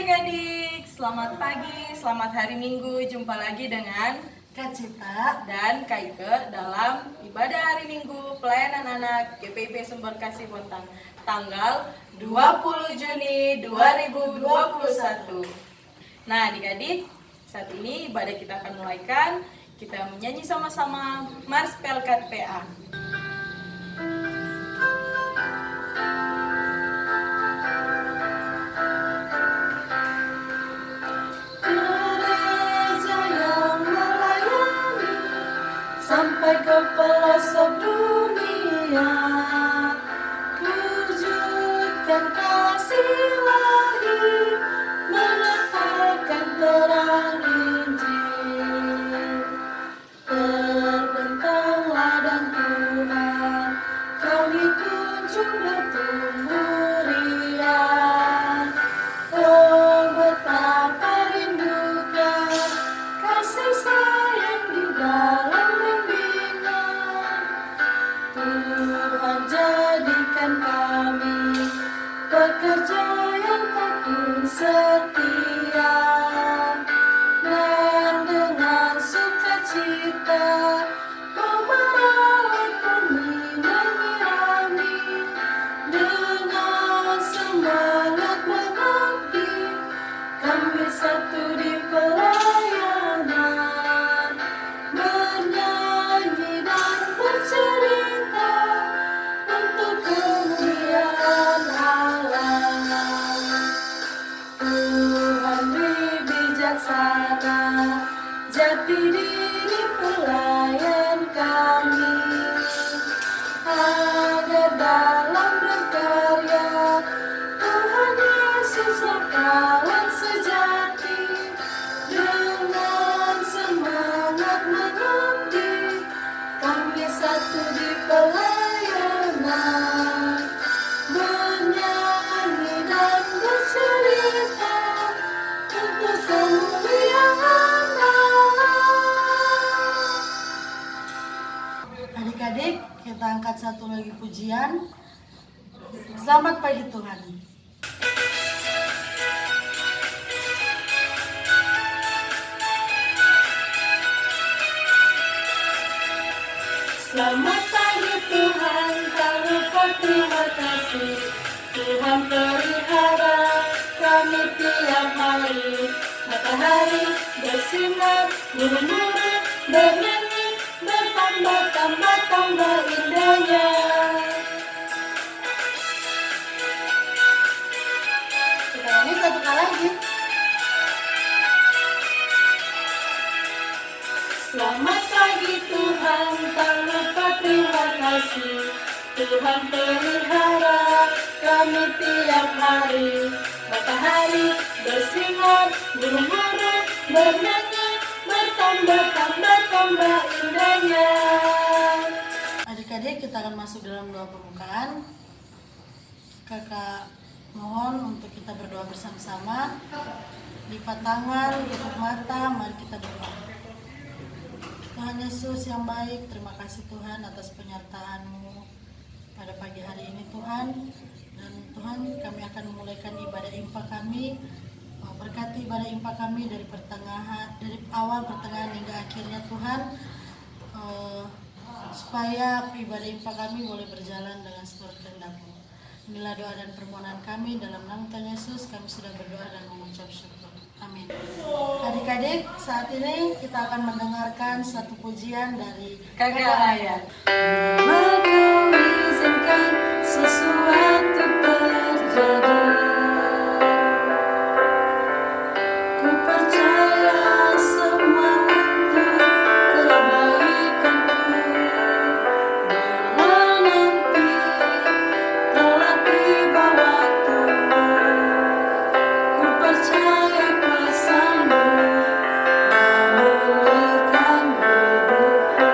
adik-adik, selamat pagi, selamat hari Minggu. Jumpa lagi dengan Kak Cita dan Kak Ike dalam ibadah hari Minggu pelayanan anak GPIP Sumber Kasih Bontang tanggal 20 Juni 2021. Nah adik-adik, saat ini ibadah kita akan mulaikan. Kita menyanyi sama-sama Mars Pelkat PA. sampai ke pelosok dunia, wujudkan kasih ilahi, menebarkan terang Injil. Terbentang ladang Tuhan, kami kunjung bertumbuh riang. Oh betapa rindukan kasih sayang di dalam Tuhan, jadikan kami pekerja yang tekun setia, dan dengan sukacita mau merawat bumi menyirami, dengan semangat mengabdi kami satu di pelayanan, bernyanyi dan bercerita untuk kemuliaan Allah. Tuhan beri bijaksana, jati diri pelayan kami, agar dalam berkarya Tuhan Yesuslah kawan sejati, dengan semangat mengabdi kami satu di pelayanan, bernyanyi dan bercerita untuk kemuliaan Allah. Adik-adik, kita angkat satu lagi pujian. Selamat pagi Tuhan. Selamat pagi Tuhan, tak lupa terima kasih. Tuhan pelihara kami tiap hari. Matahari bersinar, burung-burung bernyanyi, bertambah-tambah indahnya. Kita nyanyi satu kali lagi. Selamat pagi Tuhan, tak lupa terima kasih. Tuhan pelihara kami tiap hari. Matahari bersinar, burung-burung bernyanyi, bertambah-tambah indahnya. Adik-adik, kita akan masuk dalam doa pembukaan. Kakak mohon untuk kita berdoa bersama-sama. Lipat tangan, tutup mata, mari kita berdoa. Tuhan Yesus yang baik, terima kasih Tuhan atas penyertaan-Mu pada pagi hari ini Tuhan. Dan Tuhan, kami akan memulaikan ibadah impak kami. Berkati ibadah impak kami dari awal, pertengahan hingga akhirnya Tuhan, supaya ibadah impak kami boleh berjalan dengan seturut kehendak-Mu. Inilah doa dan permohonan kami dalam nama Tuhan Yesus. Kami sudah berdoa dan mengucap syukur. Amin. Adik-adik, saat ini kita akan mendengarkan satu pujian dari Kakak Ayat. Maka izinkan sesuatu terjadi. Ku percaya semua untuk kebaikanku. Bila nanti telah tiba waktu, ku percaya kuasa-Mu memulihkan hidupku.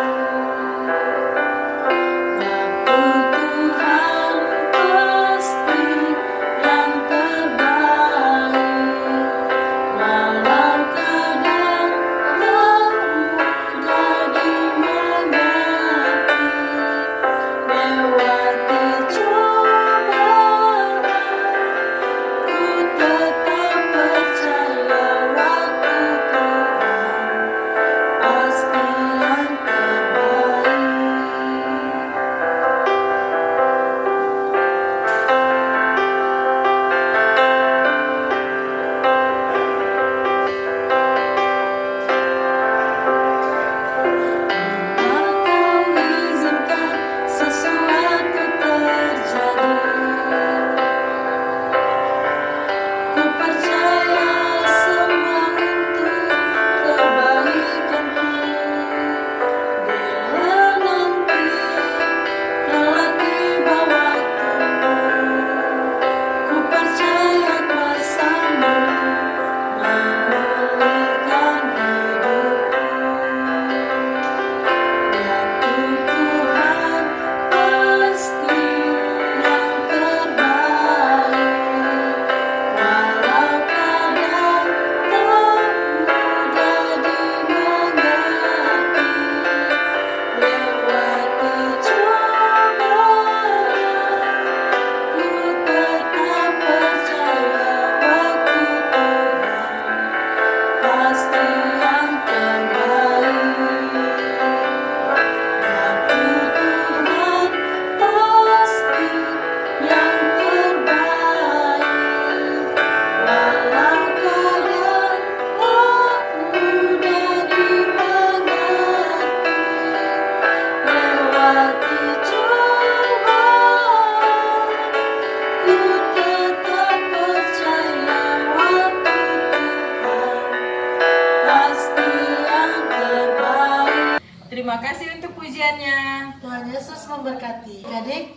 adik-adik,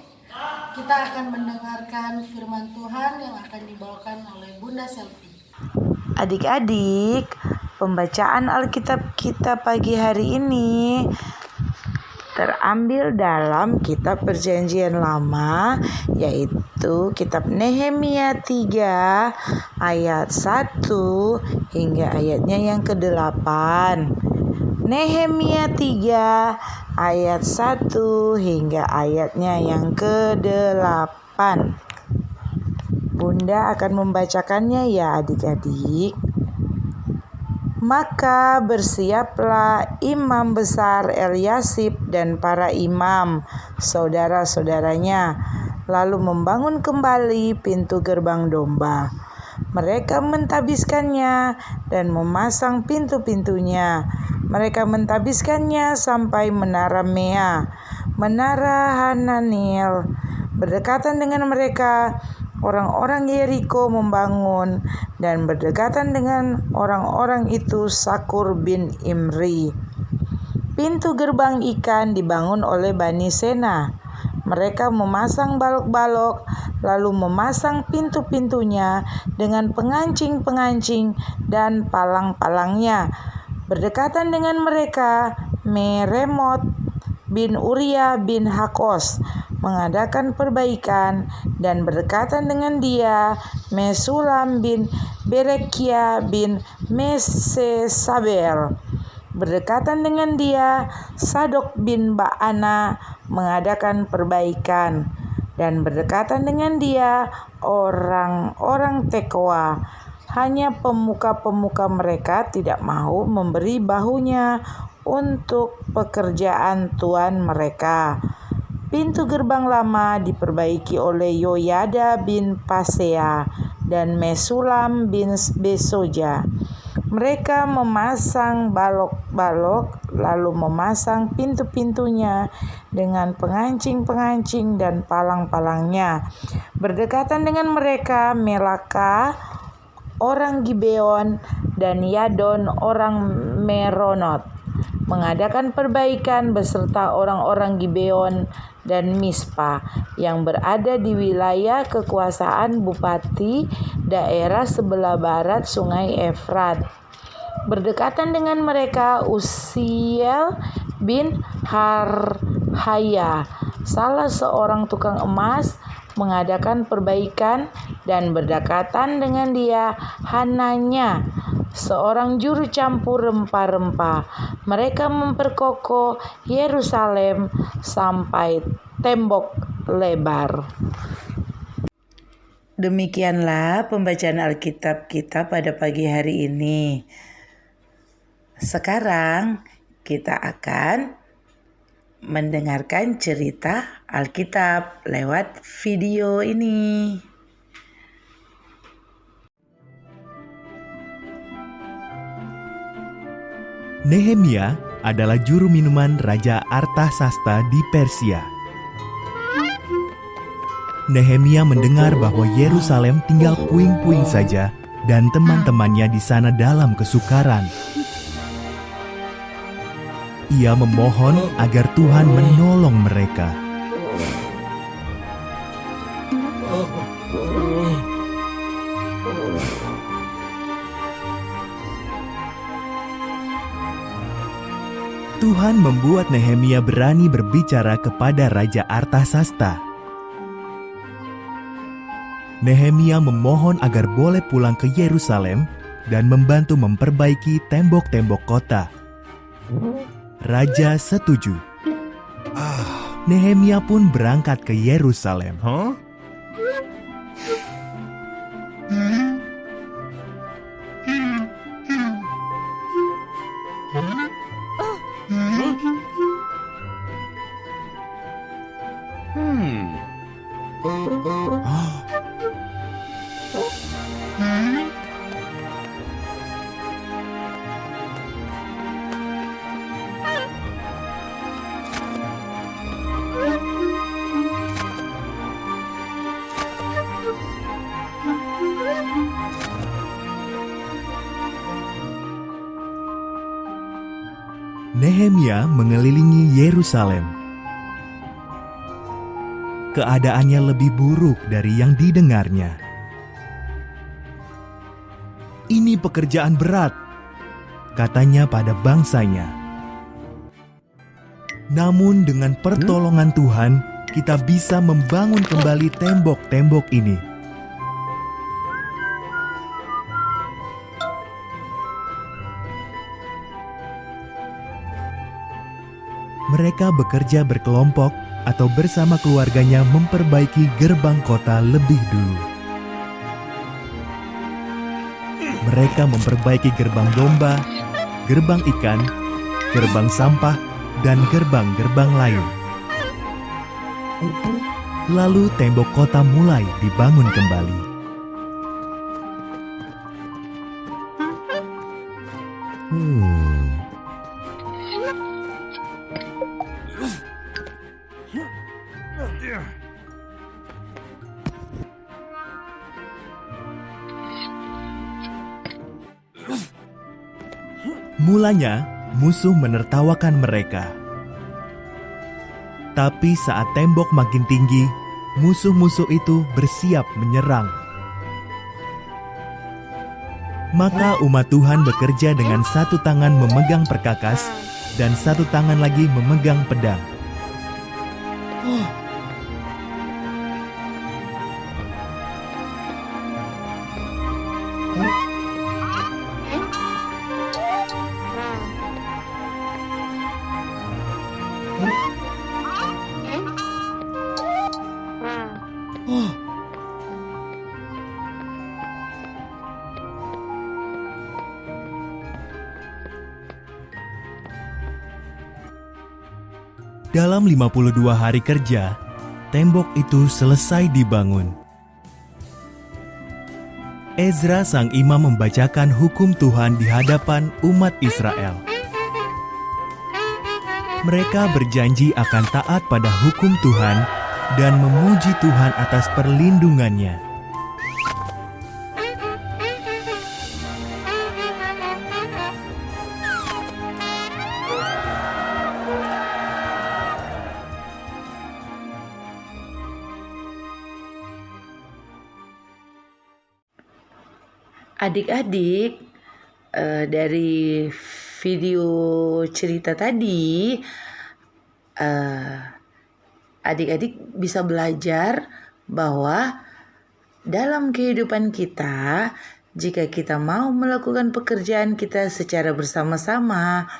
kita akan mendengarkan firman Tuhan yang akan dibawakan oleh Bunda Selvi. Adik-adik, pembacaan Alkitab kita pagi hari ini terambil dalam kitab Perjanjian Lama, yaitu kitab Nehemia 3 ayat 1 hingga ayatnya yang ke-8. Nehemia 3 ayat 1 hingga ayatnya yang ke-8. Bunda akan membacakannya ya adik-adik. Maka bersiaplah imam besar Eliasib dan para imam, saudara-saudaranya, lalu membangun kembali pintu gerbang domba. Mereka mentabiskannya dan memasang pintu-pintunya. Mereka mentabiskannya sampai menara Mea, menara Hananil. Berdekatan dengan mereka, orang-orang Yeriko membangun, dan berdekatan dengan orang-orang itu Sakur bin Imri. Pintu gerbang ikan dibangun oleh Bani Sena. Mereka memasang balok-balok, lalu memasang pintu-pintunya dengan pengancing-pengancing dan palang-palangnya. Berdekatan dengan mereka, Meremot bin Uria bin Hakos mengadakan perbaikan, dan berdekatan dengan dia Mesulam bin Berekia bin Mesesabel. Berdekatan dengan dia Sadok bin Baana mengadakan perbaikan, dan berdekatan dengan dia orang-orang Tekoa. Hanya pemuka-pemuka mereka tidak mau memberi bahunya untuk pekerjaan tuan mereka. Pintu gerbang lama diperbaiki oleh Yoyada bin Pasea dan Mesulam bin Besoja. Mereka memasang balok-balok, lalu memasang pintu-pintunya dengan pengancing-pengancing dan palang-palangnya. Berdekatan dengan mereka Melaka orang Gibeon dan Yadon orang Meronot mengadakan perbaikan beserta orang-orang Gibeon dan Mispa yang berada di wilayah kekuasaan bupati daerah sebelah barat Sungai Efrat. Berdekatan dengan mereka Usiel bin Harhaya, salah seorang tukang emas, mengadakan perbaikan, dan berdekatan dengan dia Hananya, seorang juru campur rempah-rempah. Mereka memperkokoh Yerusalem sampai tembok lebar. Demikianlah pembacaan Alkitab kita pada pagi hari ini. Sekarang kita akan mendengarkan cerita Alkitab lewat video ini. Nehemia adalah juru minuman Raja Artasasta di Persia. Nehemia mendengar bahwa Yerusalem tinggal puing-puing saja dan teman-temannya di sana dalam kesukaran. Ia memohon agar Tuhan menolong mereka. Tuhan membuat Nehemia berani berbicara kepada Raja Artasasta. Nehemia memohon agar boleh pulang ke Yerusalem dan membantu memperbaiki tembok-tembok kota. Raja setuju. Nehemia pun berangkat ke Yerusalem. Nehemia mengelilingi Yerusalem. keadaannya lebih buruk dari yang didengarnya. "Ini pekerjaan berat," katanya pada bangsanya. Namun dengan pertolongan Tuhan, kita bisa membangun kembali tembok-tembok ini. Mereka bekerja berkelompok atau bersama keluarganya memperbaiki gerbang kota lebih dulu. Mereka memperbaiki gerbang domba, gerbang ikan, gerbang sampah, dan gerbang-gerbang lain. Lalu tembok kota mulai dibangun kembali. Mulanya, musuh menertawakan mereka. Tapi saat tembok makin tinggi, musuh-musuh itu bersiap menyerang. Maka umat Tuhan bekerja dengan satu tangan memegang perkakas dan satu tangan lagi memegang pedang. Dalam 52 hari kerja, tembok itu selesai dibangun. Ezra sang imam membacakan hukum Tuhan di hadapan umat Israel. Mereka berjanji akan taat pada hukum Tuhan dan memuji Tuhan atas perlindungannya. Adik-adik, dari video cerita tadi, adik-adik bisa belajar bahwa dalam kehidupan kita, jika kita mau melakukan pekerjaan kita secara bersama-sama,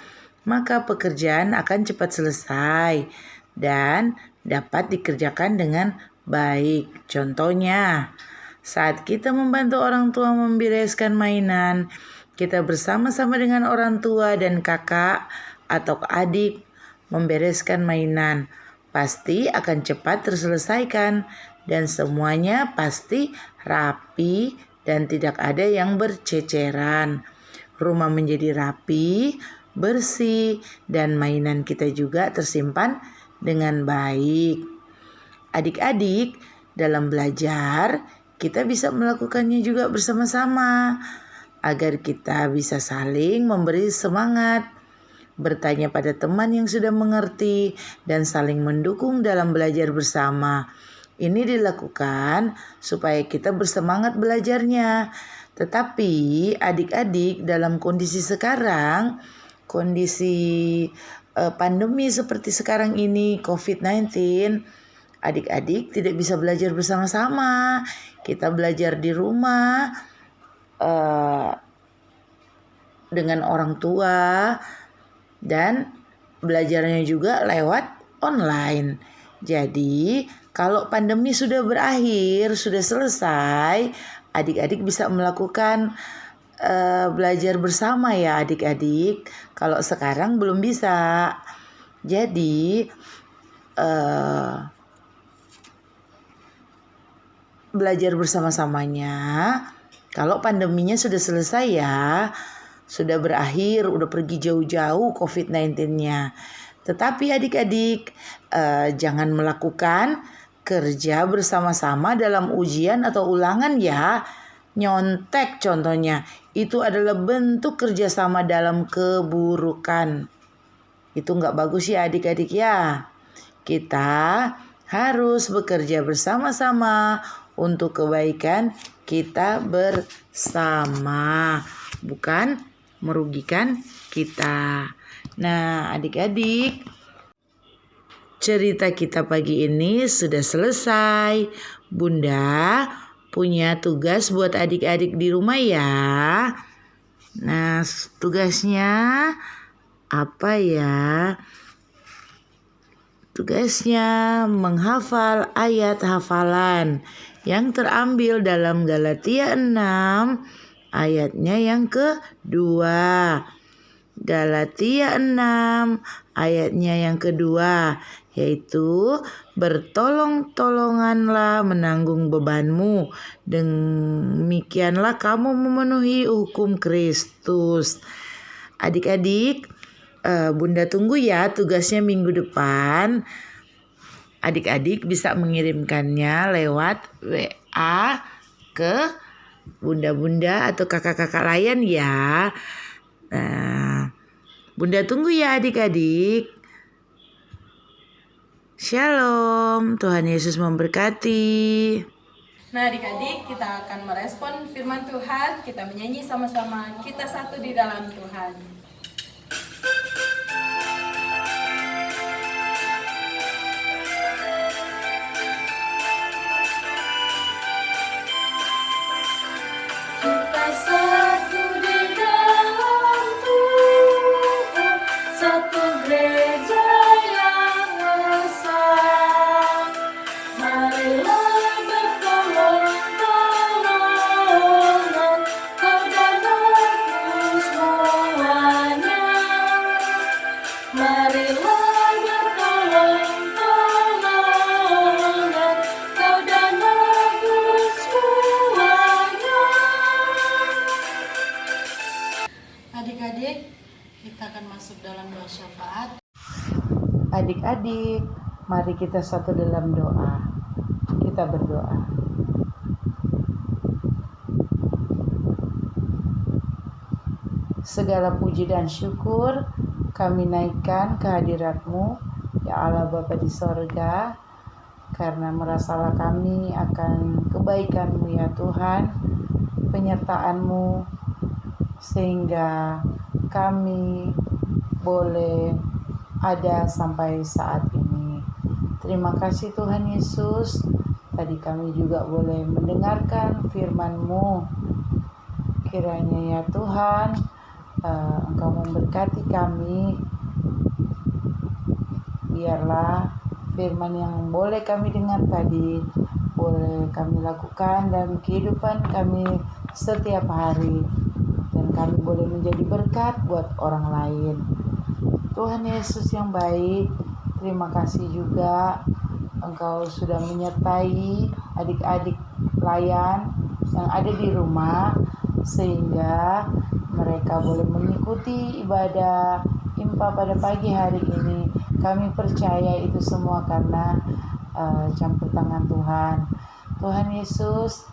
maka pekerjaan akan cepat selesai dan dapat dikerjakan dengan baik. Contohnya, saat kita membantu orang tua membereskan mainan, kita bersama-sama dengan orang tua dan kakak atau adik membereskan mainan, pasti akan cepat terselesaikan dan semuanya pasti rapi dan tidak ada yang berceceran. Rumah menjadi rapi, bersih, dan mainan kita juga tersimpan dengan baik. Adik-adik, dalam belajar, kita bisa melakukannya juga bersama-sama agar kita bisa saling memberi semangat, bertanya pada teman yang sudah mengerti, dan saling mendukung dalam belajar bersama. Ini dilakukan supaya kita bersemangat belajarnya. Tetapi adik-adik dalam kondisi sekarang, kondisi pandemi seperti sekarang ini, COVID-19, adik-adik tidak bisa belajar bersama-sama. Kita belajar di rumah dengan orang tua dan belajarnya juga lewat online. Jadi kalau pandemi sudah berakhir, sudah selesai, adik-adik bisa melakukan belajar bersama ya adik-adik. Kalau sekarang belum bisa. Jadi belajar bersama-samanya kalau pandeminya sudah selesai ya, sudah berakhir, udah pergi jauh-jauh COVID-19-nya. Tetapi adik-adik jangan melakukan kerja bersama-sama dalam ujian atau ulangan ya. Nyontek contohnya, itu adalah bentuk kerjasama dalam keburukan. Itu nggak bagus ya adik-adik ya. Kita harus bekerja bersama-sama untuk kebaikan kita bersama, bukan merugikan kita. Nah, adik-adik, cerita kita pagi ini sudah selesai. Bunda punya tugas buat adik-adik di rumah ya. Nah, tugasnya apa ya? Tugasnya menghafal ayat hafalan yang terambil dalam Galatia 6 ayatnya yang kedua. Galatia 6 ayatnya yang kedua, yaitu bertolong-tolonganlah menanggung bebanmu, demikianlah kamu memenuhi hukum Kristus. Adik-adik, Bunda tunggu ya tugasnya minggu depan. Adik-adik bisa mengirimkannya lewat WA ke bunda-bunda atau kakak-kakak lain ya. Nah, Bunda tunggu ya adik-adik. Shalom, Tuhan Yesus memberkati. Nah adik-adik, kita akan merespon firman Tuhan. Kita menyanyi sama-sama, kita satu di dalam Tuhan. Kita satu di dalam Tuhan, satu gereja yang besar. Marilah bertolong-tolongan, kau dan aku semuanya. Marilah bertolong-tolongan, kau dan aku semuanya. Adik-adik, kita akan masuk dalam doa syafaat. Adik-adik, mari kita satu dalam doa. Kita berdoa. Segala puji dan syukur kami naikkan kehadirat-Mu, ya Allah Bapa di sorga, karena merasalah kami akan kebaikan-Mu ya Tuhan, penyertaan-Mu, sehingga kami boleh ada sampai saat ini. Terima kasih Tuhan Yesus. Tadi kami juga boleh mendengarkan firman-Mu. Kiranya ya Tuhan, Engkau memberkati kami. Biarlah firman yang boleh kami dengar tadi boleh kami lakukan dalam kehidupan kami setiap hari, dan kami boleh menjadi berkat buat orang lain. Tuhan Yesus yang baik, terima kasih juga Engkau sudah menyertai adik-adik layan yang ada di rumah, sehingga mereka boleh mengikuti ibadah Impa pada pagi hari ini. Kami percaya itu semua karena campur tangan Tuhan. Tuhan Yesus,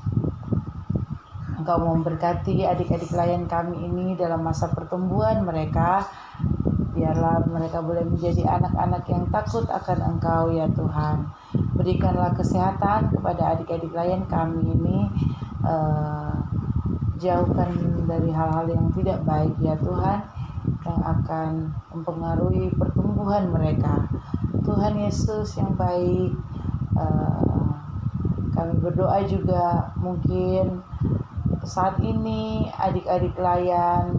Engkau memberkati adik-adik layan kami ini dalam masa pertumbuhan mereka. Biarlah mereka boleh menjadi anak-anak yang takut akan Engkau ya Tuhan. Berikanlah kesehatan kepada adik-adik layan kami ini. Jauhkan dari hal-hal yang tidak baik ya Tuhan, yang akan mempengaruhi pertumbuhan mereka. Tuhan Yesus yang baik, kami berdoa juga mungkin saat ini adik-adik layan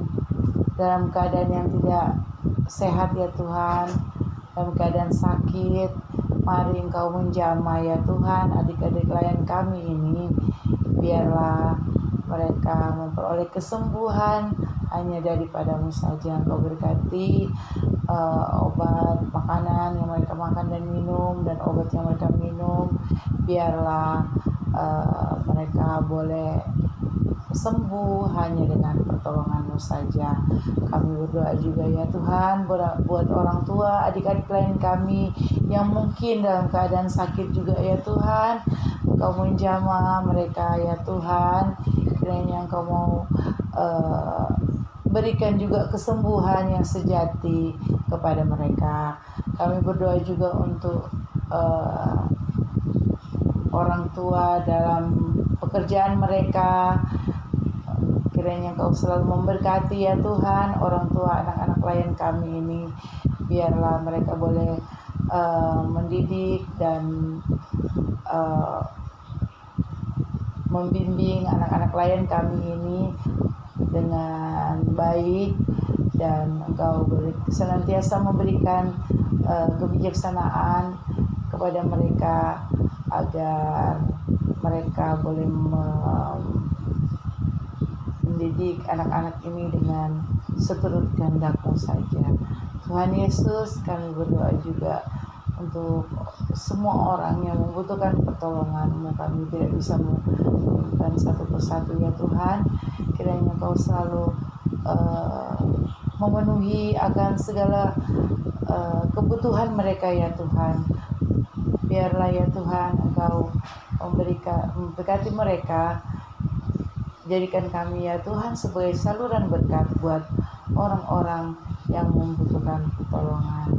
dalam keadaan yang tidak sehat ya Tuhan, dalam keadaan sakit. Mari Engkau menjamah ya Tuhan adik-adik layan kami ini. Biarlah mereka memperoleh kesembuhan hanya daripada-Mu saja. Engkau berkati obat makanan yang mereka makan dan minum, dan obat yang mereka minum. Biarlah mereka boleh sembuh hanya dengan pertolongan-Mu saja. Kami berdoa juga ya Tuhan buat orang tua adik-adik lain kami yang mungkin dalam keadaan sakit juga ya Tuhan. Engkau menjamah mereka ya Tuhan. Kiranya Engkau mau berikan juga kesembuhan yang sejati kepada mereka. Kami berdoa juga untuk orang tua dalam pekerjaan mereka. Kiranya Engkau selalu memberkati ya Tuhan orang tua anak-anak klien kami ini. Biarlah mereka boleh mendidik dan membimbing anak-anak klien kami ini dengan baik, dan Engkau senantiasa memberikan kebijaksanaan kepada mereka agar mereka boleh mendidik anak-anak ini dengan seturut kehendak-Mu saja. Tuhan Yesus, kami berdoa juga untuk semua orang yang membutuhkan pertolongan-Mu. Kami tidak bisa menemukan satu persatu ya Tuhan. Kiranya Engkau selalu memenuhi akan segala kebutuhan mereka ya Tuhan. Biarlah ya Tuhan Engkau memberkati mereka. Jadikan kami ya Tuhan sebagai saluran berkat buat orang-orang yang membutuhkan pertolongan.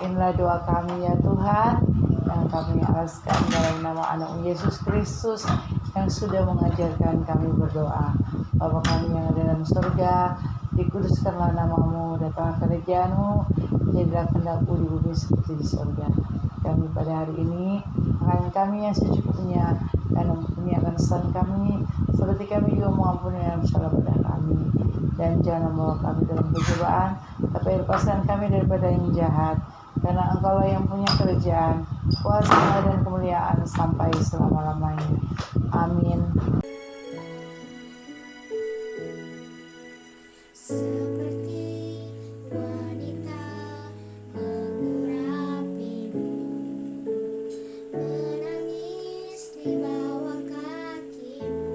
Inilah doa kami ya Tuhan, yang kami alaskan dalam nama anak Yesus Kristus yang sudah mengajarkan kami berdoa. Bapa kami yang ada dalam surga, dikuduskanlah nama-Mu, datanglah kerajaan-Mu, jadilah kehendak-Mu di bumi seperti di surga. Kami pada hari ini, makanan kami yang secukupnya, dan ampuni akan kesalahan kami, seperti kami juga mengampuni yang salah pada kami. Dan jangan membawa kami dalam pencobaan, tapi lepaskan kami daripada yang jahat. Karena Engkau-Lah yang punya kerajaan, kuasa dan kemuliaan sampai selama-lamanya. Amin. Seperti wanita mengurapimu, menangis di bawah kakimu.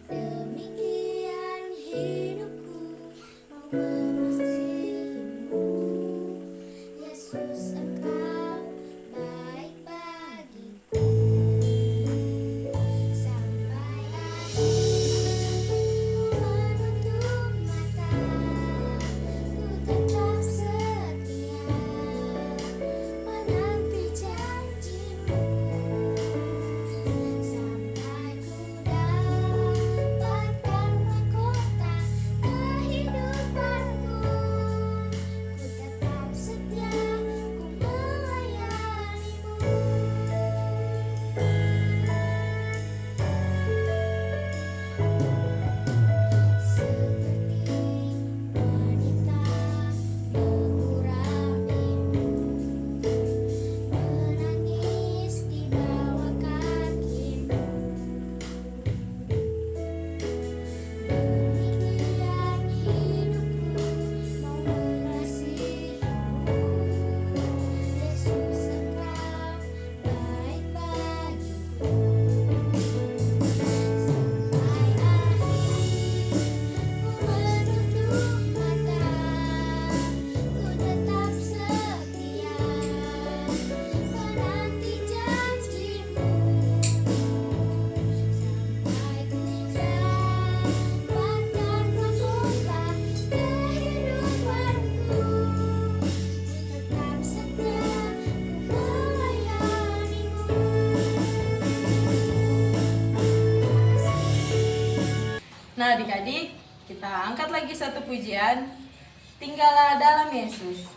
Demikian hidupku mau mengasihimu, Yesus Engkau baik bagiku. Sampai akhir ku menutup mata, ku tetap setia menanti janji-Mu. Sampai ku dapatkan mahkota kehidupanku, ku tetap setia, ku melayani-Mu. Seperti wanita mengurapimu, menangis di bawah kakimu. Demikian hidupku mau mengasihimu, Yesus Engkau baik bagiku. Sampai akhir ku menutup mata, ku tetap setia menanti janji-Mu. Sampai ku dapatkan mahkota kehidupanku, ku tetap setia, ku melayani-Mu. Nah adik-adik, kita angkat lagi satu pujian, Tinggallah dalam Yesus.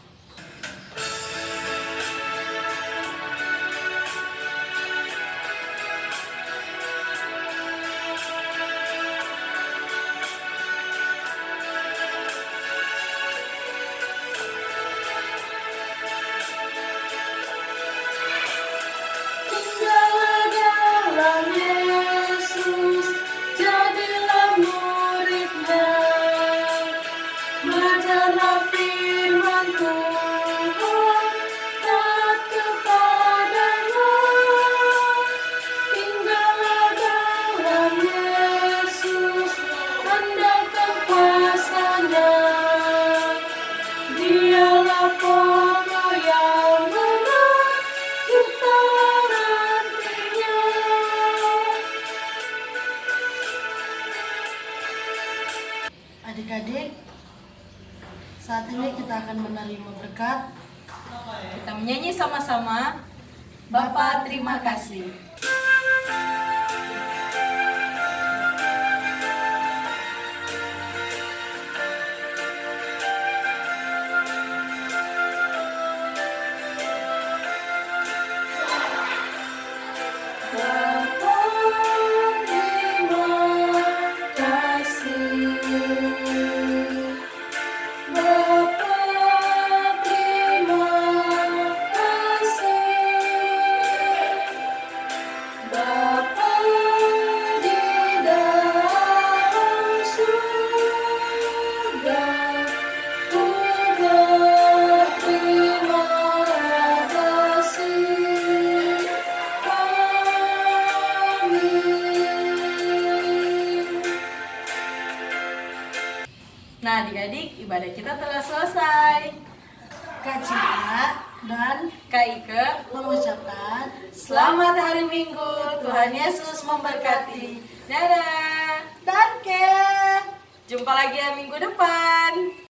Tinggallah dalam Yesus, jadilah murid-Nya, belajarlah firman Tuhan, taat kepada-Nya. Tinggallah dalam Yesus, andalkan kuasa-Nya, Dialah pokok yang benar, kita nantinya. Adik-adik, saat ini kita akan menerima berkat. Kita menyanyi sama-sama. Bapak terima kasih. Nah, adik-adik, ibadah kita telah selesai. Kak Cika dan Kak Ike, mengucapkan selamat hari Minggu. Tuhan Yesus memberkati. Dadah. dan ke Jumpa lagi ya minggu depan.